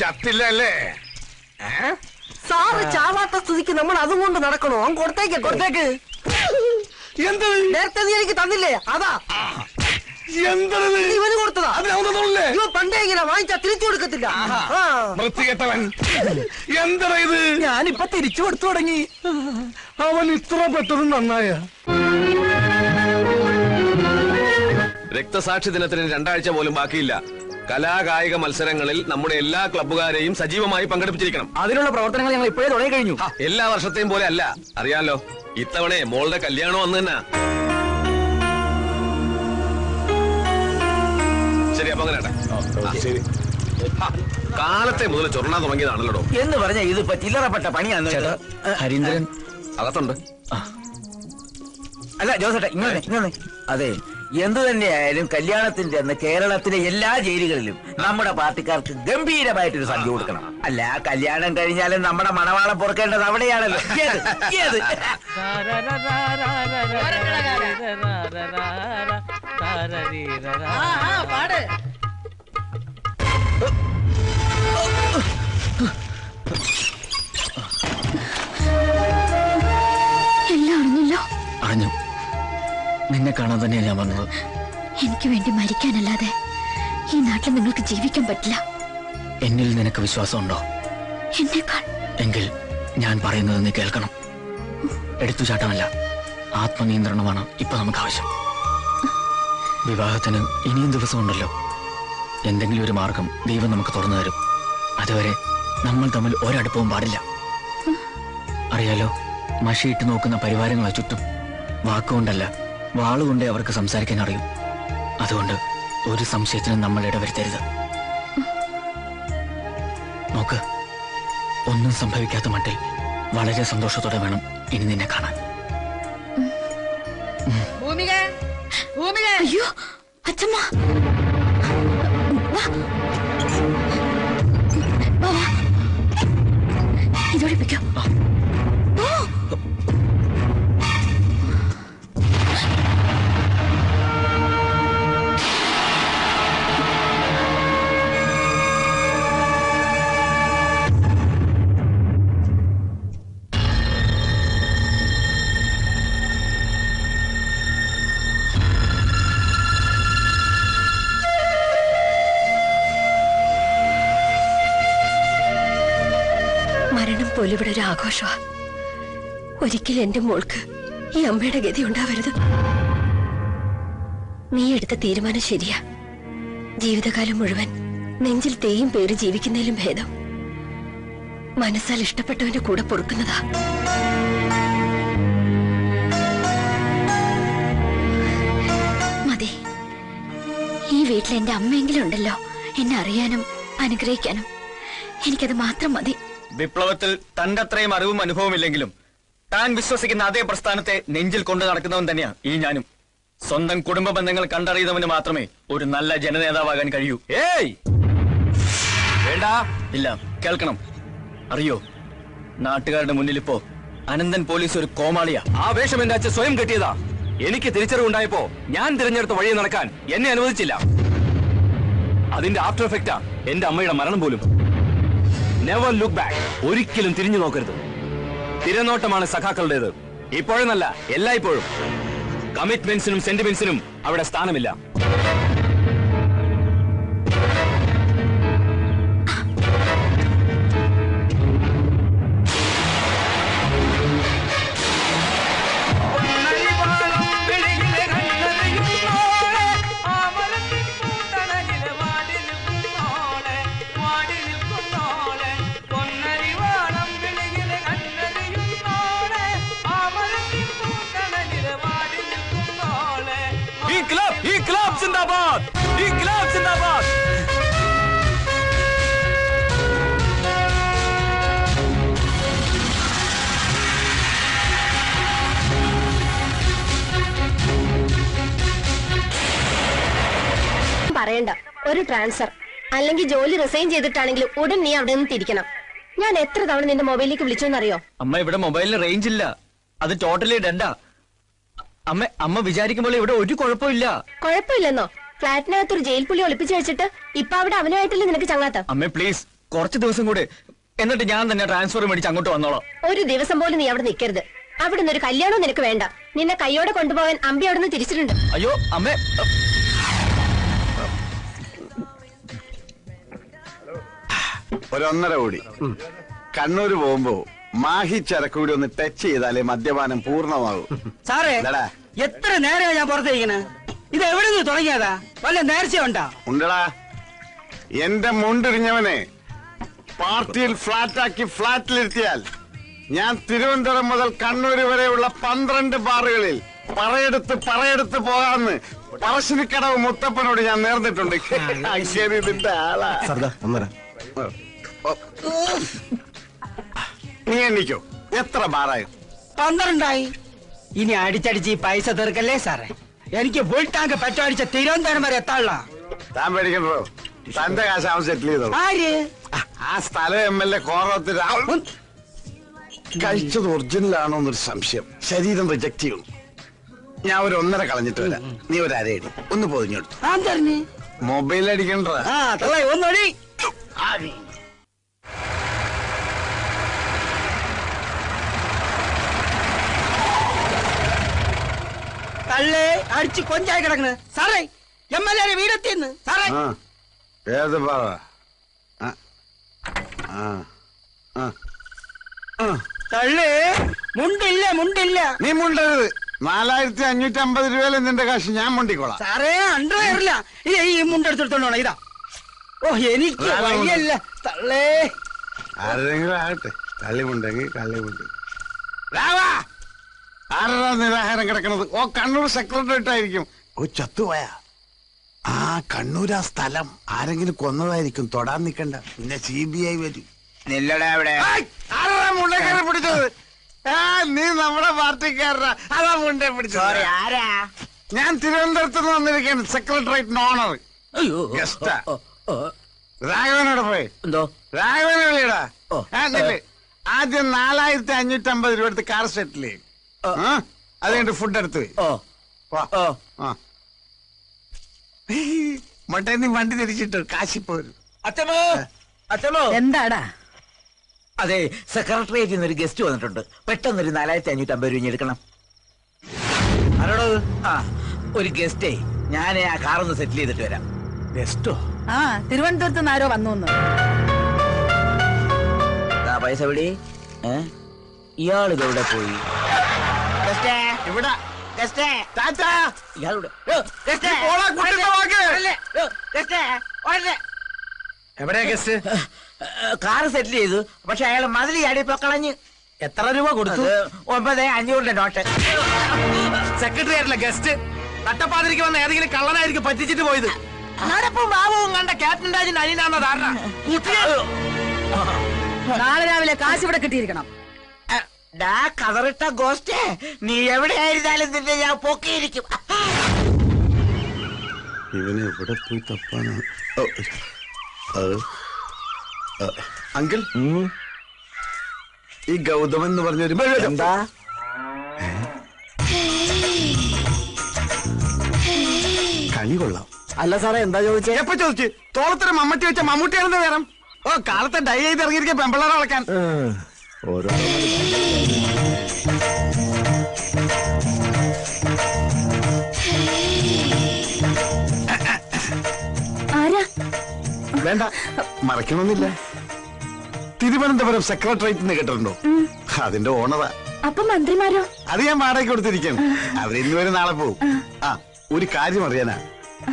ചത്തില്ല അല്ലേ? സാറ് ചാവാത്ത സ്ഥിതിക്ക് നമ്മൾ അതും കൊണ്ട് നടക്കണോ? കൊടുത്തേക്ക്. എന്ത് നേരത്തെ നീ എനിക്ക് തന്നില്ലേ? അതാ ഇവന് കൊടുത്തതാ. ഇവ പണ്ടേ ഇങ്ങനെ വാങ്ങിച്ചാ തിരിച്ചു കൊടുക്കത്തില്ല. വൃത്തികെട്ടവൻ. എന്താ ഇത്? ഞാനിപ്പൊ തിരിച്ചു കൊടുത്തു തുടങ്ങി. അവൻ ഇത്ര പെട്ടതും നന്നായ. രക്തസാക്ഷി ദിനത്തിന് 2 ആഴ്ച പോലും ബാക്കിയില്ല. കലാകായിക മത്സരങ്ങളിൽ നമ്മുടെ എല്ലാ ക്ലബ്ബുകാരെയും സജീവമായി പങ്കെടുപ്പിച്ചിരിക്കണം. അതിനുള്ള പ്രവർത്തനങ്ങൾ ഞങ്ങൾ ഇപ്പോഴേ തുടങ്ങി കഴിഞ്ഞു. എല്ലാ വർഷത്തെയും പോലെ അല്ല, അറിയാലോ. ഇത്തവണ മോളുടെ കല്യാണം വന്നു തന്നെ. ശരി, അപ്പൊ അങ്ങനെ ശരി. കാലത്തെ മുതൽ ചൊറണാൻ തുടങ്ങിയതാണല്ലോ എന്ന് പറഞ്ഞ ഇതിപ്പോ ചില്ലറപ്പെട്ട പണിയാന്ന്. ഹരീന്ദ്രൻ അകത്തുണ്ട്. അല്ല ജോസേട്ടാ, ഇങ്ങനെ അതെ, എന്തു തന്നെയായാലും കല്യാണത്തിന്റെ അന്ന് കേരളത്തിലെ എല്ലാ ജയിലുകളിലും നമ്മുടെ പാർട്ടിക്കാർക്ക് ഗംഭീരമായിട്ടൊരു സദ്യ കൊടുക്കണം. അല്ല, കല്യാണം കഴിഞ്ഞാലും നമ്മുടെ മണവാളം പൊറുക്കേണ്ടത് അവിടെയാണല്ലോ. എല്ലാം അറിഞ്ഞല്ലോ. അറിഞ്ഞു. നിന്നെ കാണാൻ തന്നെയാണ് ഞാൻ വന്നത്. എനിക്ക് വേണ്ടി മരിക്കാനല്ലാതെ ഈ നാട്ടിൽ നിങ്ങൾക്ക് ജീവിക്കാൻ പറ്റില്ല. എന്നിൽ നിനക്ക് വിശ്വാസമുണ്ടോ? എന്നേക്കാൾ. എങ്കിൽ ഞാൻ പറയുന്നത് നീ കേൾക്കണം. എടുത്തുചാട്ടമല്ല, ആത്മനിയന്ത്രണമാണ് ഇപ്പൊ നമുക്ക് ആവശ്യം. വിവാഹത്തിന് ഇനിയും ദിവസമുണ്ടല്ലോ. എന്തെങ്കിലും ഒരു മാർഗം ദൈവം നമുക്ക് തുറന്നു തരും. അതുവരെ നമ്മൾ തമ്മിൽ ഒരടുപ്പവും പാടില്ല. അറിയാലോ, മഷിയിട്ട് നോക്കുന്ന പരിവാരങ്ങളാ ചുറ്റും. വാക്കുകൊണ്ടല്ല, വാളുകൊണ്ടേ അവർക്ക് സംസാരിക്കാൻ അറിയും. അതുകൊണ്ട് ഒരു സംശയത്തിനും നമ്മൾ ഇടവരുത്തരുത്. നോക്ക്, ഒന്നും സംഭവിക്കാത്ത മട്ടിൽ വളരെ സന്തോഷത്തോടെ വേണം ഇനി നിന്നെ കാണാൻ. അയ്യോ അച്ഛമ്മ, ഇതോടിപ്പിക്കോ. പോലും ഇവിടെ ഒരു ആഘോഷമാ. ഒരിക്കലും എന്റെ മോൾക്ക് ഈ അമ്മയുടെ ഗതി ഉണ്ടാവരുത്. നീ എടുത്ത തീരുമാനം ശരിയാ. ജീവിതകാലം മുഴുവൻ നെഞ്ചിൽ തേയും പേര് ജീവിക്കുന്നതിലും ഭേദം മനസ്സാൽ ഇഷ്ടപ്പെട്ടവന്റെ കൂടെ പൊറുക്കുന്നതാ. മതി, ഈ വീട്ടിൽ എന്റെ അമ്മയെങ്കിലും ഉണ്ടല്ലോ എന്നെ അറിയാനും അനുഗ്രഹിക്കാനും. എനിക്കത് മാത്രം മതി. വിപ്ലവത്തിൽ തന്റെ അത്രയും അറിവും അനുഭവം ഇല്ലെങ്കിലും താൻ വിശ്വസിക്കുന്ന അതേ പ്രസ്ഥാനത്തെ നെഞ്ചിൽ കൊണ്ടു നടക്കുന്നവൻ തന്നെയാ ഈ ഞാനും. സ്വന്തം കുടുംബ ബന്ധങ്ങൾ കണ്ടറിയുന്നവന് മാത്രമേ ഒരു നല്ല ജനനേതാവാകാൻ കഴിയൂ. ഏയ് വേണ്ട, ഇല്ല, കേൾക്കണം. അറിയോ, നാട്ടുകാരുടെ മുന്നിലിപ്പോ അനന്തൻ പോലീസ് ഒരു കോമാളിയാ. ആ വേഷം എന്റെ അച്ഛൻ സ്വയം കെട്ടിയതാ. എനിക്ക് തിരിച്ചറിവുണ്ടായപ്പോ ഞാൻ തിരഞ്ഞെടുത്ത വഴിയെ നടക്കാൻ എന്നെ അനുവദിച്ചില്ല. അതിന്റെ ആഫ്റ്റർ എഫക്റ്റാ എന്റെ അമ്മയുടെ മരണം പോലും. Never look back. ഒരിക്കലും തിരിഞ്ഞു നോക്കരുത്. തിരനോട്ടമാണ് സഖാക്കളുടേത്. ഇപ്പോഴെന്നല്ല, എല്ലായ്പ്പോഴും. കമ്മിറ്റ്മെന്റ്സിനും സെന്റിമെന്റ്സിനും അവിടെ സ്ഥാനമില്ല. जिंदाबाद, इंकलाब जिंदाबाद. പറയണ്ട, ഒരു ട്രാൻസ്ഫർ അല്ലെങ്കിൽ ജോലി റിസൈൻ ചെയ്തിട്ടാണെങ്കിലും ഉടൻ നീ അവിടെ നിന്ന് തിരിക്കണം. ഞാൻ എത്ര തവണ നിന്റെ മൊബൈലിലേക്ക് വിളിച്ചോന്നറിയോ? അമ്മ, ഇവിടെ മൊബൈലിന് റേഞ്ച് ഇല്ല. അത് ടോട്ടലി ഡെഡാ. അമ്മ വിചാരിക്കുമ്പോൾ ഇവിടെ ഒരു കുഴപ്പമില്ല. കുഴപ്പമില്ലെന്നോ? ഫ്ലാറ്റിനകത്തൊരു ജയിൽ പുള്ളി ഒളിപ്പിച്ചു വെച്ചിട്ട് ഇപ്പൊ അവിടെ അവനുമായിട്ടല്ലേ നിനക്ക് ചങ്ങാത്ത? അമ്മ പ്ലീസ്, കുറച്ച് ദിവസം കൂടെ, എന്നിട്ട് ഞാൻ തന്നെ ട്രാൻസ്ഫർ മേടിച്ച് അങ്ങോട്ട് വന്നോളാം. ഒരു ദിവസം പോലും നീ അവിടെ നിൽക്കരുത്. അവിടെ നിന്നൊരു കല്യാണം നിനക്ക് വേണ്ട. നിന്നെ കൈയോടെ കൊണ്ടുപോകാൻ അമ്പി അവിടെ നിന്ന് തിരിച്ചിട്ടുണ്ട്. അയ്യോ അമ്മേ, ഒരു 1.5 കോടി. കണ്ണൂര് പോകുമ്പോ മാഹി ചരക്കൂടി ഒന്ന് ടച്ച് ചെയ്താലേ മദ്യപാനം പൂർണ്ണമാകും. സാറേ, എന്താടാ? എത്ര നേരമാണ് ഞാൻ പുറത്തേക്കണ്? ഇത് എവിടെ നിന്ന് തുടങ്ങിയതാ? വല്ല നേർച്ച ഉണ്ടാ? ഉണ്ടടാ, എന്റെ മുണ്ടിരിഞ്ഞവനെ പാർട്ടിയിൽ ഫ്ലാറ്റാക്കി ഫ്ലാറ്റിലിരുത്തിയാൽ ഞാൻ തിരുവനന്തപുരം മുതൽ കണ്ണൂര് വരെയുള്ള 12 ബാറുകളിൽ പറയെടുത്ത് പോകാമെന്ന് പറശ്ശിനിക്കടവ് മുത്തപ്പനോട് ഞാൻ നേർന്നിട്ടുണ്ട്. ശരി, ഇതിന്റെ ആളാ. നീ എണ്ണിക്കോ, എത്ര ബാറായി? 12 ഇനി അടിച്ചടിച്ച് ഈ പൈസ തീർക്കല്ലേ സാറേ? എനിക്ക് ഫുൾ ടാങ്ക് പെട്രോൾ അടിച്ച തിരുവനന്തപുരം വരെ എത്താനുള്ള. താൻ പേടിക്കണ്ടോ, തന്റെ കാശ് അവൻ സെറ്റിൽ ചെയ്തോ. ആര്? ആ സ്ഥലം MLA കോറത്തിൽ കഴിച്ചത് ഒറിജിനൽ ആണോ എന്നൊരു സംശയം. ശരീരം റിജക്ട് ചെയ്യണം. ഞാൻ ഒരു 1.5 കളഞ്ഞിട്ട് വരാം. നീ ഒരു 1/2 ഇടും. ഒന്ന് പൊതിഞ്ഞെടുത്തു. ആന്തറിന് മൊബൈൽ അടിക്കണ്ട. ആ തള്ള ഒന്നടി. തള്ളേ അടിച്ച് കൊഞ്ചായി കിടക്കണ് സാറേ. MLA വീടെത്തിന്ന് സാറേ. ഏത് പറ? തള്ളേ മുണ്ടില്ല. നീ മുണ്ടരുത്. 4550 രൂപയിൽ നിന്റെ കാശ് ഞാൻ മുണ്ടിക്കോളാം. സാറേ അണ്ടർവെയറില്ല. ഈ മുണ്ടെടുത്തോണ്ടോ ഇതാ. ഓ എനിക്ക് വയ്യല്ല തള്ളേ. ആരെങ്കിലും ആകട്ടെ, കള്ളിമുണ്ടെങ്കിൽ കള്ളിമുണ്ട്. ആരാ നിരാഹാരം കിടക്കണത്? ഓ, കണ്ണൂർ സെക്രട്ടേറിയറ്റ് ആയിരിക്കും. ഓ, ചത്തുപോയാ? ആ കണ്ണൂർ ആ സ്ഥലം ആരെങ്കിലും കൊന്നതായിരിക്കും. തൊടാൻ നിക്കണ്ട, പിന്നെ CBI വരും. മുണ്ടേക്കാരെ പിടിച്ചത്? നീ നമ്മുടെ പാർട്ടിക്കാരനാ. അതാ മുണ്ടേ പിടിച്ചത്. ഞാൻ തിരുവനന്തപുരത്ത് നിന്ന് വന്നിരിക്കുകയാണ്. Secretariat owner ഗസ്റ്റാ. രാഘവനോട് പോയി എന്തോ രാഘവനെ വിളിയടാ. ആദ്യം 4550 രൂപ എടുത്ത് കാർ സെറ്റിൽ ചെയ്യും. അത് കഴിഞ്ഞിട്ട് ഫുഡ് എടുത്ത് മട്ടേ നീ വണ്ടി തിരിച്ചിട്ട് കാശിപ്പോരും. അച്ഛനോ എന്താടാ? അതെ, സെക്രട്ടേറിയറ്റിൽ നിന്ന് ഒരു ഗസ്റ്റ് വന്നിട്ടുണ്ട്. പെട്ടെന്നൊരു 4550 രൂപ എടുക്കണം. ആരോടോ? ആ, ഒരു ഗസ്റ്റേ. ഞാൻ ആ കാറൊന്ന് സെറ്റിൽ ചെയ്തിട്ട് വരാം. ഗസ്റ്റോ? ആ, തിരുവനന്തപുരത്ത് നിന്ന് ആരോ വന്നു. പൈസ വിടി. ഇയാളിതെവിടെ പോയി? ഇവിടെ എവിടെയാ ഗസ്റ്റ്? കാറ് സെറ്റിൽ ചെയ്തു. പക്ഷെ അയാൾ മതിൽ ചാടിയപ്പോ കളഞ്ഞ്. എത്ര രൂപ കൊടുത്തു? 9500 നോട്ട്. സെക്രട്ടറിയായിട്ടില്ല ഗസ്റ്റ്. നട്ടപ്പാതിരിക്ക് വന്ന ഏതെങ്കിലും കള്ളനായിരിക്കും പറ്റിച്ചിട്ട് പോയത്. നടപ്പും ബാബുവും കണ്ട ക്യാപ്റ്റൻ രാജിന്റെ അനിയനാന്ന ധാരണ. നാളെ രാവിലെ കാശ് ഇവിടെ കിട്ടിയിരിക്കണം. കതറിട്ട ഗോസ്റ്റേ, നീ എവിടെയായിരുന്നാലും നിന്നെ ഞാൻ പൊക്കിയിരിക്കും. ഇവനെ എവിടെ പോയി തപ്പാണ്? അങ്കിൾ, ഈ ഗൗതമൻ എന്ന് പറഞ്ഞൊരു എന്താ? കളി കൊള്ളാം. അല്ല സാറേ, എന്താ ചോദിച്ചേ? എപ്പോ ചോദിച്ചു? തോളത്തൊരു മമ്മട്ടി വെച്ച മമ്മൂട്ടിയാണെന്ന് വേണം. ഓ, കാലത്തെ ഡൈ ചെയ്ത് ഇറങ്ങിയിരിക്കാൻ പെമ്പിള്ളേരെ വളക്കാൻ. ഓരോ വേണ്ട, മറക്കണമെന്നില്ല. തിരുവനന്തപുരം സെക്രട്ടേറിയറ്റ് നിന്ന് കേട്ടിട്ടുണ്ടോ? അതിന്റെ ഓണറാ. അപ്പൊ മന്ത്രിമാരോ? അത് ഞാൻ വാടകയ്ക്ക് കൊടുത്തിരിക്കാണ്. അവർ ഇന്നുവരെ നാളെ പോകും. ആ, ഒരു കാര്യം അറിയാനാ.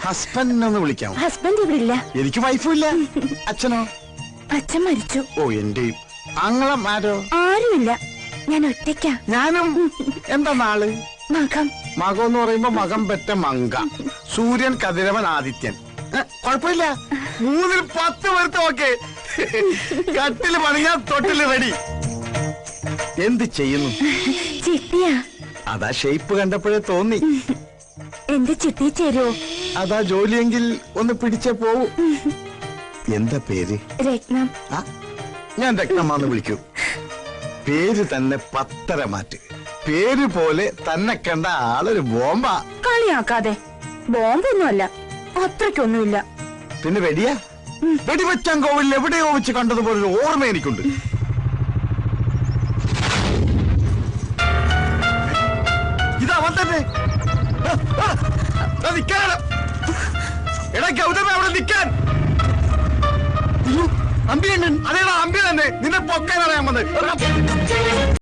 ഹസ്ബൻഡിനൊന്ന് വിളിക്കാമോ? ഹസ്ബൻഡ് ഇവിടെ ഇല്ല. എനിക്ക് വൈഫും ഇല്ല. അച്ഛനോ? അച്ഛൻ മരിച്ചു. ഓ, എന്റെയും. ആങ്ങളും ആരോ? ആരുമില്ല, ഞാൻ ഒറ്റയ്ക്കാ. ഞാനും. എന്താ നാള്? മകം. മകം എന്ന് പറയുമ്പോ മകം പെറ്റ മങ്ക. സൂര്യൻ, കതിരവൻ, ആദിത്യൻ. കുഴപ്പമില്ല. 3-ൽ 10 പേർക്ക് ഓക്കെ. കട്ടില് പണിഞ്ഞാ തൊട്ടില് റെഡി. എന്ത് ചെയ്യുന്നു? ചിട്ടിയാ. അതാ ഷേപ്പ് കണ്ടപ്പോഴേ തോന്നി. എന്റെ ചിട്ടി ചേരുവോ? അതാ ജോലിയെങ്കിൽ ഒന്ന് പിടിച്ചേ പോവൂ. എന്താ പേര്? രത്നം. ഞാൻ രത്നമാന്ന് വിളിക്കൂ. പേര് തന്നെ 10 മാറ്റ്. പേര് പോലെ തന്നെ കണ്ട ആളൊരു ബോംബാ. കളിയാക്കാതെ. ബോംബൊന്നുമല്ല, അത്രയ്ക്കൊന്നുമില്ല. പിന്നെ വെടിയാ? വെടിവെച്ചാൻ കോവിലിൽ എവിടെയോ വെച്ച് കണ്ടതുപോലെ ഒരു ഓർമ്മ എനിക്കുണ്ട്. ഇതവൻ തന്നെ. നിൽക്കാനാണ്. എടാ ഗൗതമ അവിടെ നിൽക്കാൻ. അമ്പി തന്നെ. അതേടാ അമ്പി തന്നെ. നിന്നെ പൊക്കാൻ അറിയാൻ വന്നത്.